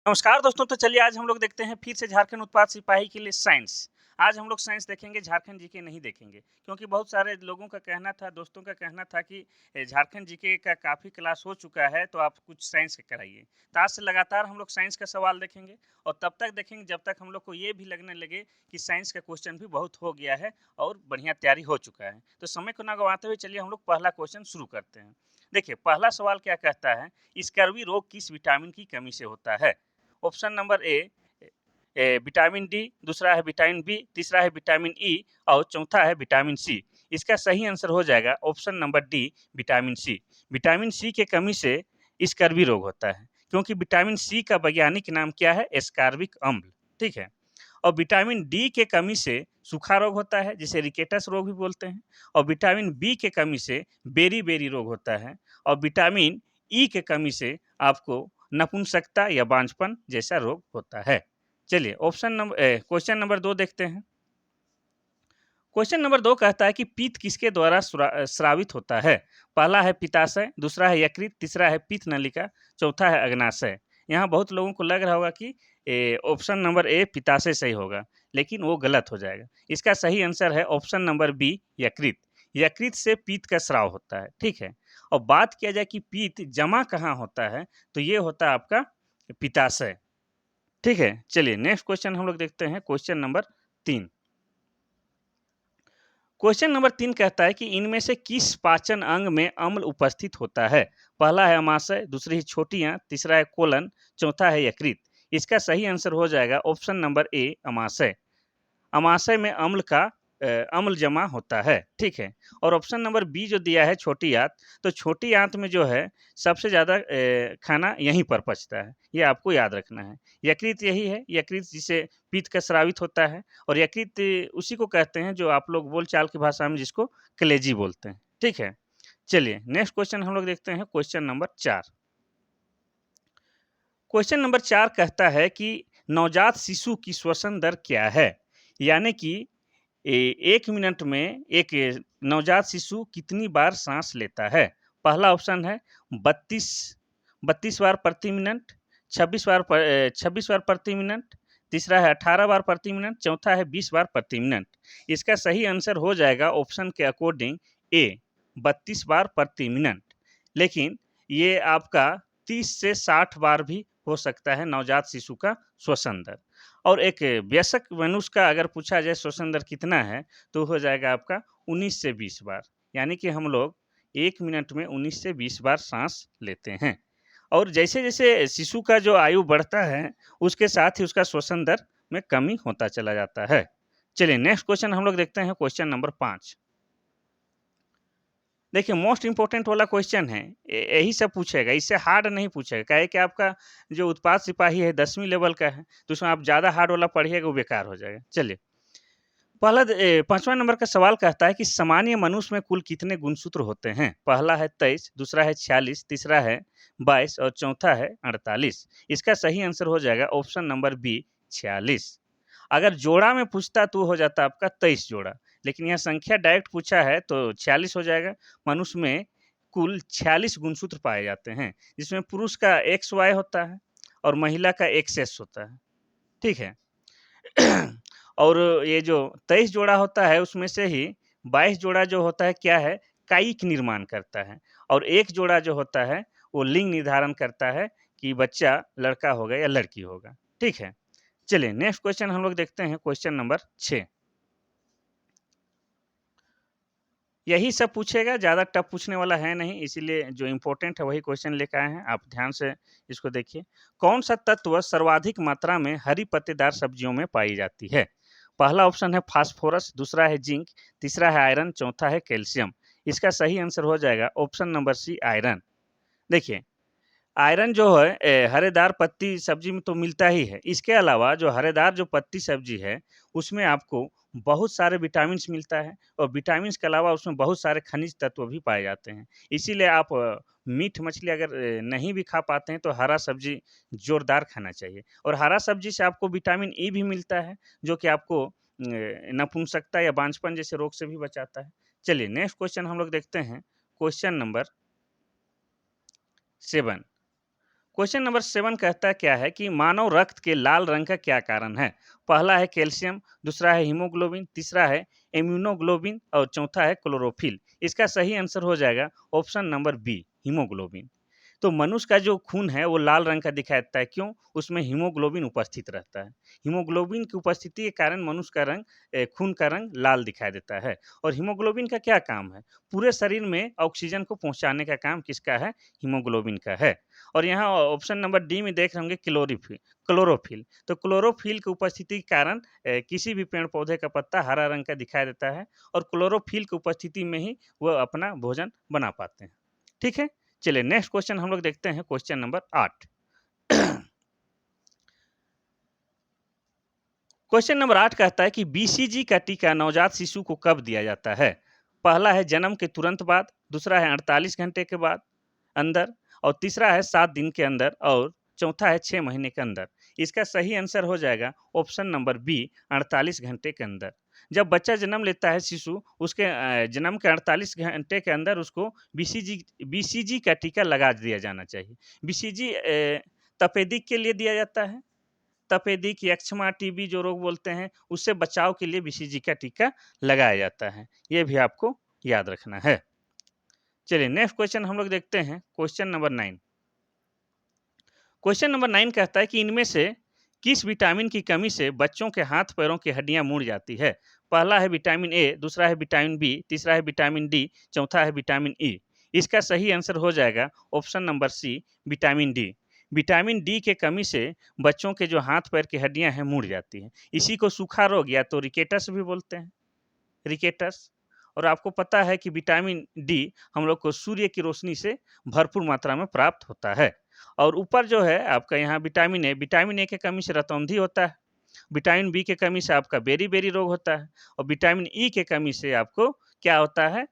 नमस्कार दोस्तों, तो चलिए आज हम लोग देखते हैं फिर से झारखंड उत्पाद सिपाही के लिए साइंस। आज हम लोग साइंस देखेंगे, झारखंड जीके नहीं देखेंगे, क्योंकि बहुत सारे लोगों का कहना था, दोस्तों का कहना था कि झारखंड जीके का काफ़ी क्लास हो चुका है, तो आप कुछ साइंस का कराइए। तो आज से लगातार हम लोग साइंस का सवाल देखेंगे और तब तक देखेंगे जब तक हम लोग को ये भी लगने लगे कि साइंस का क्वेश्चन भी बहुत हो गया है और बढ़िया तैयारी हो चुका है। तो समय को ना गंवाते हुए चलिए हम लोग पहला क्वेश्चन शुरू करते हैं। देखिए, पहला सवाल क्या कहता है, स्कर्वी रोग किस विटामिन की कमी से होता है? ऑप्शन नंबर विटामिन डी, दूसरा है विटामिन बी, तीसरा है विटामिन ई और चौथा है विटामिन सी। इसका सही आंसर हो जाएगा option number D, vitamin C. Vitamin C के कमी से स्कर्वी रोग होता है, क्योंकि विटामिन सी का वैज्ञानिक नाम क्या है? एस्कॉर्बिक अम्ल। ठीक है। और विटामिन डी के कमी से सूखा रोग होता है, जिसे रिकेटस रोग भी बोलते हैं। और विटामिन बी के कमी से बेरी बेरी रोग होता है। और विटामिन ई के कमी से आपको नपुंसकता या बांझपन जैसा रोग होता है। चलिए क्वेश्चन नंबर 2 देखते हैं। क्वेश्चन नंबर 2 कहता है कि पित्त किसके द्वारा स्रावित होता है? पहला है पित्ताशय, दूसरा है यकृत, तीसरा है पित्त नलिका, चौथा है अग्नाशय। यहाँ बहुत लोगों को लग रहा होगा कि ऑप्शन नंबर ए पित्ताशय सही होगा, लेकिन वो गलत हो जाएगा। इसका सही आंसर है ऑप्शन नंबर बी, यकृत। यकृत से पित्त का स्राव होता है। ठीक है। और बात किया जाए कि पित्त जमा कहाँ होता है, तो ये होता है आपका पित्ताशय। ठीक है। चलिए नेक्स्ट क्वेश्चन हम लोग देखते हैं, क्वेश्चन नंबर 3। क्वेश्चन नंबर 3 कहता है कि इनमें से किस पाचन अंग में अम्ल उपस्थित होता है? पहला है अमाशय, दूसरी है छोटी आंत, तीसरा है कोलन, चौथा है यकृत। इसका सही आंसर हो जाएगा ऑप्शन नंबर ए, अमाशय। अमाशय में अम्ल जमा होता है। ठीक है। और ऑप्शन नंबर बी जो दिया है छोटी आंत, तो छोटी आंत में जो है सबसे ज़्यादा खाना यहीं पर पचता है, ये आपको याद रखना है। यकृत यही है, यकृत जिसे पित्त का स्रावित होता है। और यकृत उसी को कहते हैं जो आप लोग बोलचाल की भाषा में जिसको कलेजी बोलते हैं। ठीक है। चलिए नेक्स्ट क्वेश्चन हम लोग देखते हैं, क्वेश्चन नंबर 4। क्वेश्चन नंबर 4 कहता है कि नवजात शिशु की श्वसन दर क्या है? यानी कि 1 मिनट में एक नवजात शिशु कितनी बार साँस लेता है? पहला ऑप्शन है 32 32 बार प्रति मिनट, 26 बार प्रति मिनट, तीसरा है 18 बार प्रति मिनट, चौथा है 20 बार प्रति मिनट। इसका सही आंसर हो जाएगा ऑप्शन के अकॉर्डिंग ए, 32 बार प्रति मिनट। लेकिन ये आपका 30 से 60 बार भी हो सकता है नवजात शिशु का श्वसन दर। और एक वयस्क मनुष्य का अगर पूछा जाए श्वसन दर कितना है, तो हो जाएगा आपका 19 से 20 बार। यानी कि हम लोग 1 मिनट में 19 से 20 बार साँस लेते हैं। और जैसे-जैसे शिशु का जो आयु बढ़ता है, उसके साथ ही उसका श्वसन दर में कमी होता चला जाता है। चलिए नेक्स्ट क्वेश्चन हम लोग देखते हैं, क्वेश्चन नंबर 5। देखिए मोस्ट इम्पोर्टेंट वाला क्वेश्चन है, यही सब पूछेगा, इससे हार्ड नहीं पूछेगा। काहे कि आपका जो उत्पाद सिपाही है 10वीं लेवल का है, तो उसमें आप ज़्यादा हार्ड वाला पढ़िएगा वो बेकार हो जाएगा। चलिए, 5वां नंबर का सवाल कहता है कि सामान्य मनुष्य में कुल कितने गुणसूत्र होते हैं? पहला है 23, दूसरा है 46, तीसरा है 22 और चौथा है 48। इसका सही आंसर हो जाएगा ऑप्शन नंबर बी, 46। अगर जोड़ा में पूछता तो हो जाता आपका 23 जोड़ा, लेकिन यहाँ संख्या डायरेक्ट पूछा है तो 46 हो जाएगा। मनुष्य में कुल 46 गुणसूत्र पाए जाते हैं, जिसमें पुरुष का एक्स वाई होता है और महिला का एक्स एस होता है। ठीक है। और ये जो 23 जोड़ा होता है उसमें से ही 22 जोड़ा जो होता है क्या है, कायिक निर्माण करता है। और एक जोड़ा जो होता है वो लिंग निर्धारण करता है कि बच्चा लड़का होगा या लड़की होगा। ठीक है। चलिए नेक्स्ट क्वेश्चन हम लोग देखते हैं, क्वेश्चन नंबर 6। यही सब पूछेगा, ज़्यादा टफ पूछने वाला है नहीं, इसीलिए जो इम्पोर्टेंट है वही क्वेश्चन लेकर आए हैं। आप ध्यान से इसको देखिए। कौन सा तत्व सर्वाधिक मात्रा में हरी पत्तेदार सब्जियों में पाई जाती है? पहला ऑप्शन है फास्फोरस, दूसरा है जिंक, तीसरा है आयरन, चौथा है कैल्शियम। इसका सही आंसर हो जाएगा ऑप्शन नंबर सी, आयरन। देखिए, आयरन जो है हरेदार पत्ती सब्जी में तो मिलता ही है। इसके अलावा जो हरेदार जो पत्ती सब्जी है, उसमें आपको बहुत सारे विटामिन्स मिलता है और विटामिन्स के अलावा उसमें बहुत सारे खनिज तत्व भी पाए जाते हैं। इसीलिए आप मीट मछली अगर नहीं भी खा पाते हैं तो हरा सब्जी जोरदार खाना चाहिए। और हरा सब्जी से आपको विटामिन ई भी मिलता है, जो कि आपको नपुंसकता या बांझपन जैसे रोग से भी बचाता है। चलिए नेक्स्ट क्वेश्चन हम लोग देखते हैं, क्वेश्चन नंबर 7। क्वेश्चन नंबर 7 कहता है क्या है कि मानव रक्त के लाल रंग का क्या कारण है? पहला है कैल्शियम, दूसरा है हीमोग्लोबिन, तीसरा है इम्यूनोग्लोबिन और चौथा है क्लोरोफिल। इसका सही आंसर हो जाएगा ऑप्शन नंबर बी, हीमोग्लोबिन। तो मनुष्य का जो खून है वो लाल रंग का दिखाई देता है, क्यों? उसमें हीमोग्लोबिन उपस्थित रहता है। हीमोग्लोबिन की उपस्थिति के कारण मनुष्य का रंग खून का रंग लाल दिखाई देता है। और हीमोग्लोबिन का क्या काम है? पूरे शरीर में ऑक्सीजन को पहुंचाने का काम किसका है? हीमोग्लोबिन का है। और यहाँ ऑप्शन नंबर डी में देख रहे होंगे क्लोरोफिल। क्लोरोफिल तो क्लोरोफिल की उपस्थिति के कारण किसी भी पेड़ पौधे का पत्ता हरा रंग का दिखाई देता है और क्लोरोफिल की उपस्थिति में ही वह अपना भोजन बना पाते हैं। ठीक है, चलिए नेक्स्ट क्वेश्चन हम लोग देखते हैं, क्वेश्चन नंबर 8। क्वेश्चन नंबर 8 कहता है कि बीसीजी का टीका नवजात शिशु को कब दिया जाता है? पहला है जन्म के तुरंत बाद, दूसरा है 48 घंटे के बाद अंदर और तीसरा है 7 दिन के अंदर और चौथा है 6 महीने के अंदर। इसका सही आंसर हो जाएगा ऑप्शन नंबर बी, 48 घंटे के अंदर। जब बच्चा जन्म लेता है शिशु, उसके जन्म के 48 घंटे के अंदर उसको बीसीजी का टीका लगा दिया जाना चाहिए। बीसीजी तपेदिक के लिए दिया जाता है। तपेदिक, यक्ष्मा, टीबी जो रोग बोलते हैं, उससे बचाव के लिए बीसीजी का टीका लगाया जाता है। ये भी आपको याद रखना है। चलिए नेक्स्ट क्वेश्चन हम लोग देखते हैं, क्वेश्चन नंबर 9। क्वेश्चन नंबर 9 कहता है कि इनमें से किस विटामिन की कमी से बच्चों के हाथ पैरों की हड्डियां मुड़ जाती है? पहला है विटामिन ए, दूसरा है विटामिन बी, तीसरा है विटामिन डी, चौथा है विटामिन ई। इसका सही आंसर हो जाएगा option number C, vitamin D. Vitamin D के कमी से बच्चों के जो हाथ पैर की हड्डियां हैं मुड़ जाती हैं। इसी को सूखा रोग या तो रिकेटस भी बोलते हैं, रिकेटस। और आपको पता है कि विटामिन डी हम लोग को सूर्य की रोशनी से भरपूर मात्रा में प्राप्त होता है। और ऊपर जो है आपका यहाँ विटामिन ए की कमी से रतौंधी होता है, विटामिन बी की कमी से आपका बेरी-बेरी रोग होता है और विटामिन ई की कमी से आपको क्या होता है?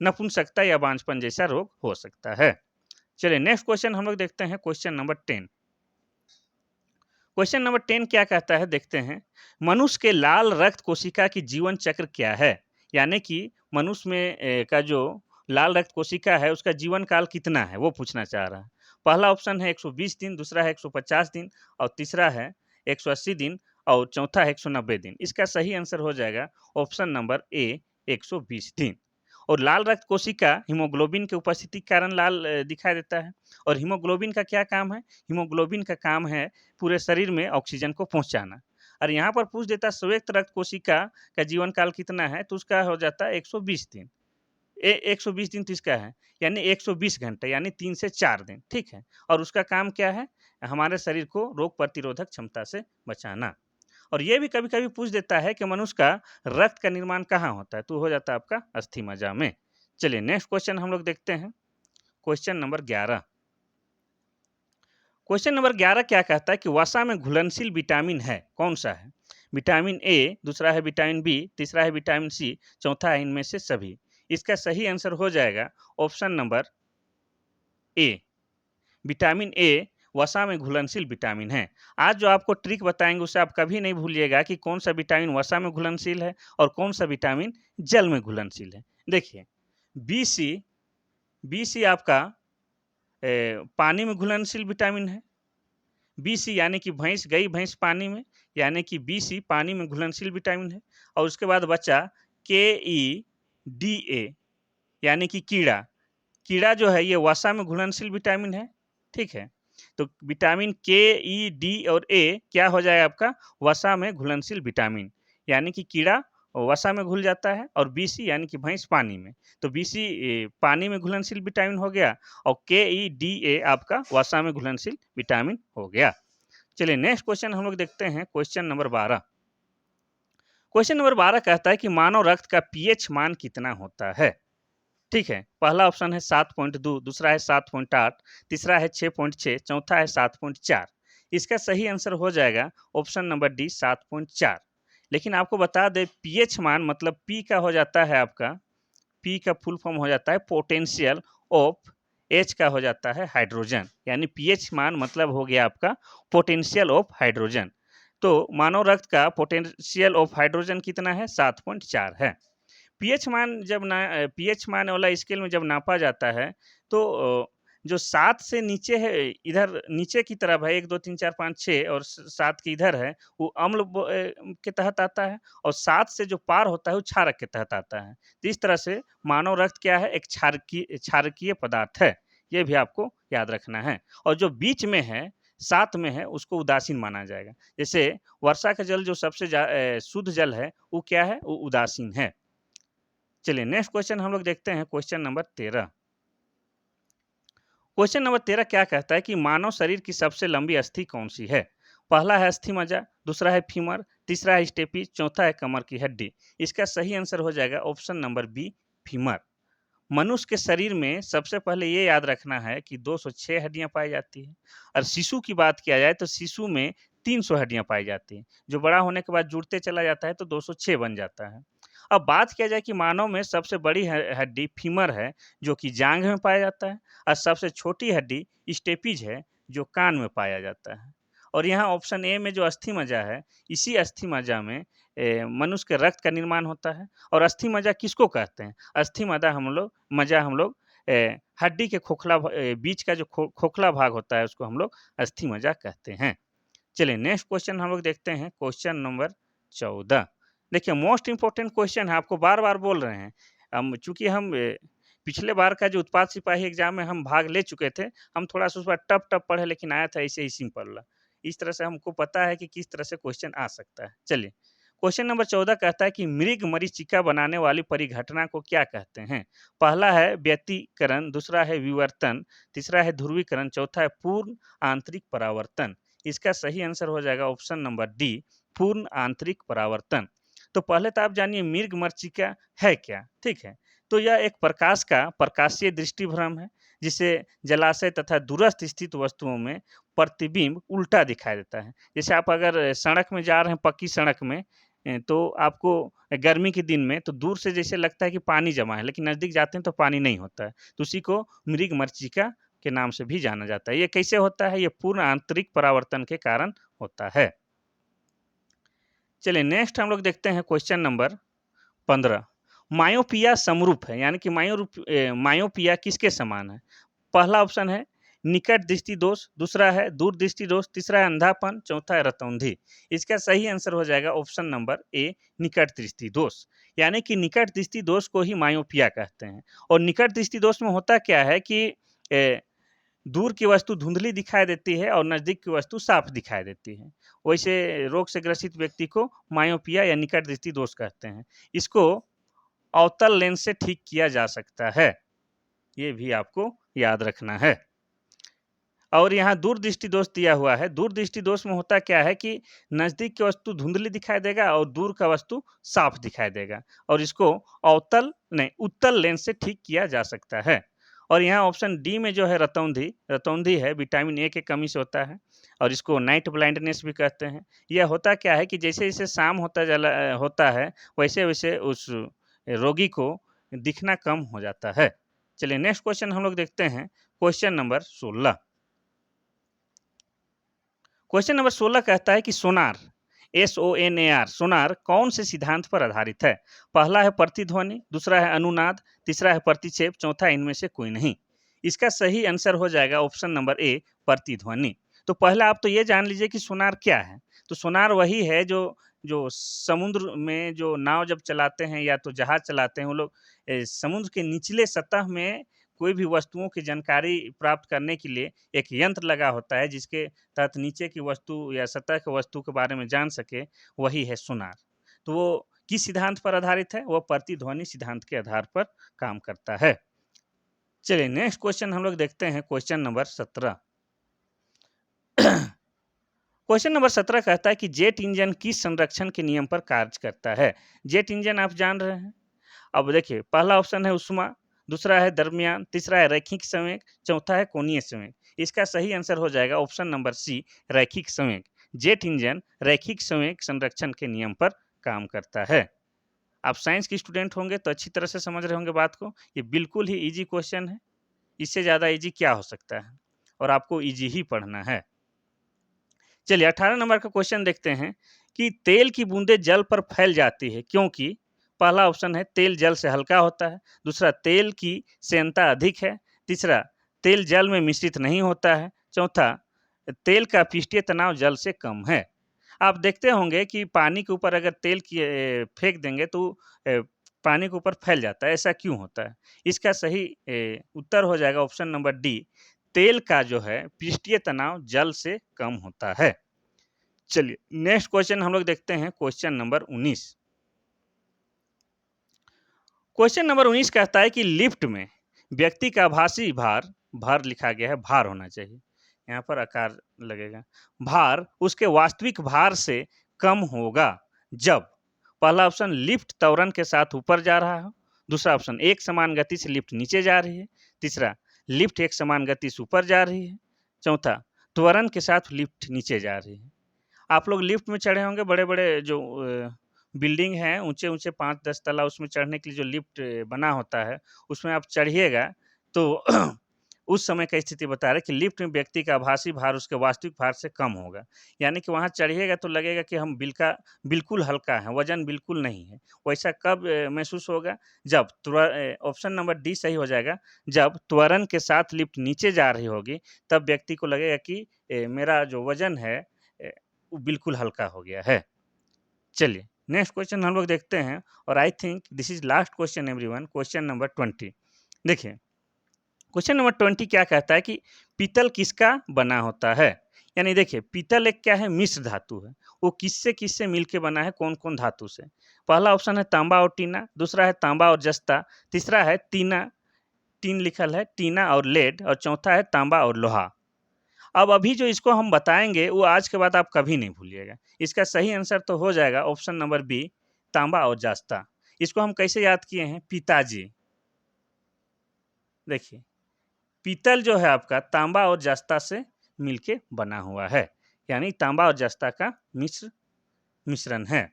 नपुंसकता या बांझपन जैसा रोग हो सकता है। चलिए नेक्स्ट क्वेश्चन हम लोग देखते हैं, क्वेश्चन नंबर 10। क्वेश्चन नंबर 10 क्या कहता है देखते हैं। मनुष्य के लाल रक्त कोशिका की जीवन चक्र क्या है? यानी कि मनुष्य में का जो लाल रक्त कोशिका है उसका जीवन काल कितना है, वो पूछना चाह रहा है। पहला ऑप्शन है 120 दिन, दूसरा है 150 दिन और तीसरा है 180 दिन और चौथा है 190 दिन। इसका सही आंसर हो जाएगा ऑप्शन नंबर ए, 120 दिन। और लाल रक्त कोशिका हीमोग्लोबिन की उपस्थिति के कारण लाल दिखाई देता है। और हीमोग्लोबिन का क्या काम है? हीमोग्लोबिन का काम है पूरे शरीर में ऑक्सीजन को पहुंचाना। और यहाँ पर पूछ देता श्वेत रक्त कोशिका का जीवन काल कितना है, तो उसका हो जाता है 120 दिन। 120 दिन तो इसका है, यानी 120 घंटे, यानी 3 से 4 दिन, ठीक है। और उसका काम क्या है? हमारे शरीर को रोग प्रतिरोधक क्षमता से बचाना। और ये भी कभी कभी पूछ देता है कि मनुष्य का रक्त का निर्माण कहाँ होता है, तो हो जाता है आपका अस्थि मज्जा में। चलिए नेक्स्ट क्वेश्चन हम लोग देखते हैं, क्वेश्चन नंबर 11। क्वेश्चन नंबर 11 क्या कहता है कि वसा में घुलनशील विटामिन है, कौन सा है? विटामिन ए, दूसरा है विटामिन बी, तीसरा है विटामिन सी, चौथा है इनमें से सभी। इसका सही आंसर हो जाएगा option number A, vitamin A वसा में घुलनशील विटामिन है। आज जो आपको ट्रिक बताएंगे उसे आप कभी नहीं भूलिएगा कि कौन सा विटामिन वसा में घुलनशील है और कौन सा विटामिन जल में घुलनशील है। देखिए बी सी आपका पानी में घुलनशील विटामिन है। बी सी यानी कि भैंस पानी में, यानी कि बी सी पानी में घुलनशील विटामिन है। और उसके बाद बचा के ई डी ए, यानी कि कीड़ा जो है ये वसा में घुलनशील विटामिन है, ठीक है। तो विटामिन के, ई, डी और ए क्या हो जाएगा आपका? वसा में घुलनशील विटामिन, यानी कि कीड़ा वसा में घुल जाता है। और बी सी यानी कि भैंस पानी में, तो बी सी पानी में घुलनशील विटामिन हो गया और के ई डी ए आपका वसा में घुलनशील विटामिन हो गया। चलिए नेक्स्ट क्वेश्चन हम लोग देखते हैं, क्वेश्चन नंबर 12। क्वेश्चन नंबर 12 कहता है कि मानव रक्त का पीएच मान कितना होता है? ठीक है, पहला ऑप्शन है 7.2, दूसरा है 7.8, तीसरा है 6.6, चौथा है 7.4। इसका सही आंसर हो जाएगा ऑप्शन नंबर डी, 7.4। लेकिन आपको बता दें पीएच मान मतलब पी का हो जाता है आपका, पी का फुल फॉर्म हो जाता है पोटेंशियल ऑफ, एच का हो जाता है हाइड्रोजन, यानी पीएच मान मतलब हो गया आपका पोटेंशियल ऑफ हाइड्रोजन। तो मानव रक्त का पोटेंशियल ऑफ हाइड्रोजन कितना है? 7.4 है। पीएच मान वाला स्केल में जब नापा जाता है तो जो 7 से नीचे है, इधर नीचे की तरफ है 1, 2, 3, 4, 5, 6 और 7 के इधर है, वो अम्ल के तहत आता है और 7 से जो पार होता है वो क्षारक के तहत आता है। तो इस तरह से मानव रक्त क्या है, एक क्षारकीय पदार्थ है, ये भी आपको याद रखना है। और जो बीच में है, 7 में है, उसको उदासीन माना जाएगा। जैसे वर्षा का जल जो सबसे शुद्ध जल है, वो क्या है, वो उदासीन है। चलिए नेक्स्ट क्वेश्चन हम लोग देखते हैं, क्वेश्चन नंबर 13। क्वेश्चन नंबर 13 क्या कहता है कि मानव शरीर की सबसे लंबी अस्थि कौन सी है? पहला है अस्थि मज्जा, दूसरा है फीमर, तीसरा है स्टेपी, चौथा है कमर की हड्डी। इसका सही आंसर हो जाएगा ऑप्शन नंबर बी, फीमर। मनुष्य के शरीर में सबसे पहले ये याद रखना है कि 206 हड्डियां पाई जाती है और शिशु की बात किया जाए तो शिशु में 300 हड्डियां पाई जाती हैं। जो बड़ा होने के बाद जुड़ते चला जाता है तो 206 बन जाता है। अब बात किया जाए कि मानव में सबसे बड़ी हड्डी फीमर है, जो कि जांघ में पाया जाता है, और सबसे छोटी हड्डी स्टेपिज है, जो कान में पाया जाता है। और यहाँ ऑप्शन ए में जो अस्थि मज्जा है, इसी अस्थि मज्जा में मनुष्य के रक्त का निर्माण होता है। और अस्थि मज्जा किसको कहते हैं? अस्थि मज्जा हम लोग हड्डी के बीच का जो खोखला भाग होता है, उसको हम लोग अस्थि मज्जा कहते हैं। चलिए नेक्स्ट क्वेश्चन हम लोग देखते हैं, क्वेश्चन नंबर 14। देखिए मोस्ट इंपॉर्टेंट क्वेश्चन है, आपको बार बार बोल रहे हैं। चूंकि हम पिछले बार का जो उत्पाद सिपाही एग्जाम में हम भाग ले चुके थे, हम थोड़ा सा उस बार टफ टफ पढ़े, लेकिन आया था ऐसे ही सिंपल वाला। इस तरह से हमको पता है कि किस तरह से क्वेश्चन आ सकता है। चलिए क्वेश्चन नंबर 14 कहता है कि मृग मरीचिका बनाने वाली परिघटना को क्या कहते हैं? पहला है व्यतिकरण, दूसरा है विवर्तन, तीसरा है ध्रुवीकरण, चौथा है पूर्ण आंतरिक परावर्तन। इसका सही आंसर हो जाएगा ऑप्शन नंबर डी, पूर्ण आंतरिक परावर्तन। तो पहले तो आप जानिए मृग मरीचिका है क्या, ठीक है। तो यह एक प्रकाश का प्रकाशीय दृष्टिभ्रम है, जिसे जलाशय तथा दूरस्थ स्थित वस्तुओं में प्रतिबिंब उल्टा दिखाई देता है। जैसे आप अगर सड़क में जा रहे हैं, पक्की सड़क में, तो आपको गर्मी के दिन में तो दूर से जैसे लगता है कि पानी जमा है, लेकिन नज़दीक जाते हैं तो पानी नहीं होता है। तो उसी को मृग मरीचिका के नाम से भी जाना जाता है। ये कैसे होता है? ये पूर्ण आंतरिक परावर्तन के कारण होता है। चलिए नेक्स्ट हम लोग देखते हैं, क्वेश्चन नंबर 15। मायोपिया समरूप है, यानी कि मायोपिया किसके समान है? पहला ऑप्शन है निकट दृष्टि दोष, दूसरा है दूर दृष्टि दोष, तीसरा है अंधापन, चौथा है रतौंधी। इसका सही आंसर हो जाएगा ऑप्शन नंबर ए, निकट दृष्टि दोष। यानी कि निकट दृष्टि दोष को ही मायोपिया कहते हैं। और निकट दृष्टि दोष में होता क्या है कि दूर की वस्तु धुंधली दिखाई देती है और नज़दीक की वस्तु साफ दिखाई देती है। वैसे रोग से ग्रसित व्यक्ति को मायोपिया या निकट दृष्टि दोष कहते हैं। इसको अवतल लेंस से ठीक किया जा सकता है, ये भी आपको याद रखना है। और यहाँ दूरदृष्टि दोष दिया हुआ है। दूरदृष्टि दोष में होता क्या है कि नज़दीक की वस्तु धुंधली दिखाई देगा और दूर का वस्तु साफ दिखाई देगा, और इसको उत्तल लेंस से ठीक किया जा सकता है। और यहाँ ऑप्शन डी में जो है रतौंधी है, विटामिन ए की कमी से होता है, और इसको नाइट ब्लाइंडनेस भी कहते हैं। यह होता क्या है कि जैसे जैसे शाम होता है, वैसे वैसे उस रोगी को दिखना कम हो जाता है। चलिए नेक्स्ट क्वेश्चन हम लोग देखते हैं, क्वेश्चन नंबर 16। क्वेश्चन नंबर 16 कहता है कि सोनार, SONAR, सोनार कौन से सिद्धांत पर आधारित है? पहला है प्रतिध्वनि, दूसरा है अनुनाद, तीसरा है प्रतिक्षेप, चौथा इनमें से कोई नहीं। इसका सही आंसर हो जाएगा ऑप्शन नंबर ए, प्रतिध्वनि। तो पहले आप तो ये जान लीजिए कि सोनार क्या है। तो सोनार वही है जो जो समुद्र में जो नाव जब चलाते हैं या तो जहाज चलाते हैं, वो लोग समुद्र के निचले सतह में कोई भी वस्तुओं की जानकारी प्राप्त करने के लिए एक यंत्र लगा होता है, जिसके तहत नीचे की वस्तु या सतह की वस्तु के बारे में जान सके, वही है सोनार। तो वो किस सिद्धांत पर आधारित है? वो प्रतिध्वनि सिद्धांत के आधार पर काम करता है। चलिए नेक्स्ट क्वेश्चन हम लोग देखते हैं, क्वेश्चन नंबर 17। क्वेश्चन नंबर 17 कहता है कि जेट इंजन किस संरक्षण के नियम पर कार्य करता है? जेट इंजन आप जान रहे हैं। अब देखिए पहला ऑप्शन है उष्मा, दूसरा है दरमियान, तीसरा है रैखिक संवेग, चौथा है कोणीय संवेग। इसका सही आंसर हो जाएगा ऑप्शन नंबर सी, रैखिक संवेग। जेट इंजन रैखिक संवेग संरक्षण के नियम पर काम करता है। आप साइंस के स्टूडेंट होंगे तो अच्छी तरह से समझ रहे होंगे बात को। ये बिल्कुल ही इजी क्वेश्चन है, इससे ज़्यादा इजी क्या हो सकता है, और आपको इजी ही पढ़ना है। चलिए 18 नंबर का क्वेश्चन देखते हैं कि तेल की बूंदें जल पर फैल जाती है क्योंकि पहला ऑप्शन है तेल जल से हल्का होता है, दूसरा तेल की सेंता अधिक है, तीसरा तेल जल में मिश्रित नहीं होता है। चौथा, तेल का पृष्ठीय तनाव जल से कम है। आप देखते होंगे कि पानी के ऊपर अगर तेल फेंक देंगे तो पानी के ऊपर फैल जाता है, ऐसा क्यों होता है? इसका सही उत्तर हो जाएगा ऑप्शन नंबर डी, तेल का जो है पृष्ठीय तनाव जल से कम होता है। चलिए नेक्स्ट क्वेश्चन हम लोग देखते हैं, क्वेश्चन नंबर 19। क्वेश्चन नंबर 19 कहता है कि लिफ्ट में व्यक्ति का आभासी भार, भार लिखा गया है, भार होना चाहिए, यहाँ पर आकार लगेगा, भार उसके वास्तविक भार से कम होगा जब पहला ऑप्शन लिफ्ट त्वरण के साथ ऊपर जा रहा हो, दूसरा ऑप्शन एक समान गति से लिफ्ट नीचे जा रही है, तीसरा लिफ्ट एक समान गति से ऊपर जा रही है, चौथा त्वरण के साथ लिफ्ट नीचे जा रही है। आप लोग लिफ्ट में चढ़े होंगे, बड़े-बड़े जो बिल्डिंग हैं, ऊँचे-ऊँचे 5-10 तला, उसमें चढ़ने के लिए जो लिफ्ट बना होता है, उसमें आप चढ़िएगा तो उस समय का स्थिति बता रहा है कि लिफ्ट में व्यक्ति का आभासी भार उसके वास्तविक भार से कम होगा। यानी कि वहाँ चढ़िएगा तो लगेगा कि हम बिल्कुल हल्का हैं, वज़न बिल्कुल नहीं है। वैसा कब महसूस होगा? जब ऑप्शन नंबर डी सही हो जाएगा, जब त्वरण के साथ लिफ्ट नीचे जा रही होगी, तब व्यक्ति को लगेगा कि मेरा जो वज़न है वो बिल्कुल हल्का हो गया है। चलिए नेक्स्ट क्वेश्चन हम लोग देखते हैं, और I think this is last question everyone, question number 20। देखिए क्वेश्चन नंबर 20 क्या कहता है कि पीतल किसका बना होता है? यानी देखिए पीतल एक क्या है, मिश्र धातु है। वो किससे किससे मिलके बना है, कौन कौन धातु से? पहला ऑप्शन है तांबा और टीना, दूसरा है तांबा और जस्ता, तीसरा है टीन लिखल है, टीना और लेड, और चौथा है तांबा और लोहा। अब अभी जो इसको हम बताएँगे वो आज के बाद आप कभी नहीं भूलिएगा। इसका सही आंसर तो हो जाएगा ऑप्शन नंबर बी, तांबा और जस्ता। इसको हम कैसे याद किए हैं? पिताजी। देखिए, पीतल जो है आपका तांबा और जस्ता से मिलके बना हुआ है, यानी तांबा और जस्ता का मिश्रण है।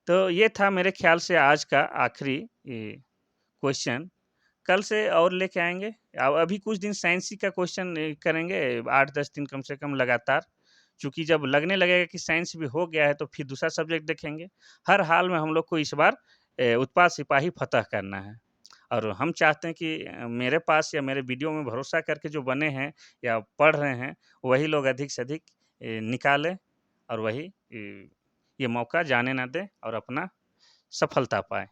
तो ये था मेरे ख्याल से आज का आखिरी क्वेश्चन। कल से और लेके आएँगे। अभी कुछ दिन साइंस ही का क्वेश्चन करेंगे, 8-10 दिन कम से कम लगातार। चूँकि जब लगने लगेगा कि साइंस भी हो गया है तो फिर दूसरा सब्जेक्ट देखेंगे। हर हाल में हम लोग को इस बार उत्पाद सिपाही फ़तह करना है। और हम चाहते हैं कि मेरे पास या मेरे वीडियो में भरोसा करके जो बने हैं या पढ़ रहे हैं, वही लोग अधिक से अधिक निकालें, और वही ये मौका जाने ना दें और अपना सफलता पाएँ।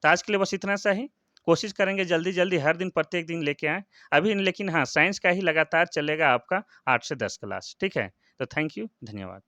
तो आज के लिए बस इतना सा ही। कोशिश करेंगे जल्दी-जल्दी हर दिन प्रत्येक दिन लेके आएँ। अभी लेकिन हाँ, साइंस का ही लगातार चलेगा आपका 8 से 10 क्लास, ठीक है? तो थैंक यू, धन्यवाद।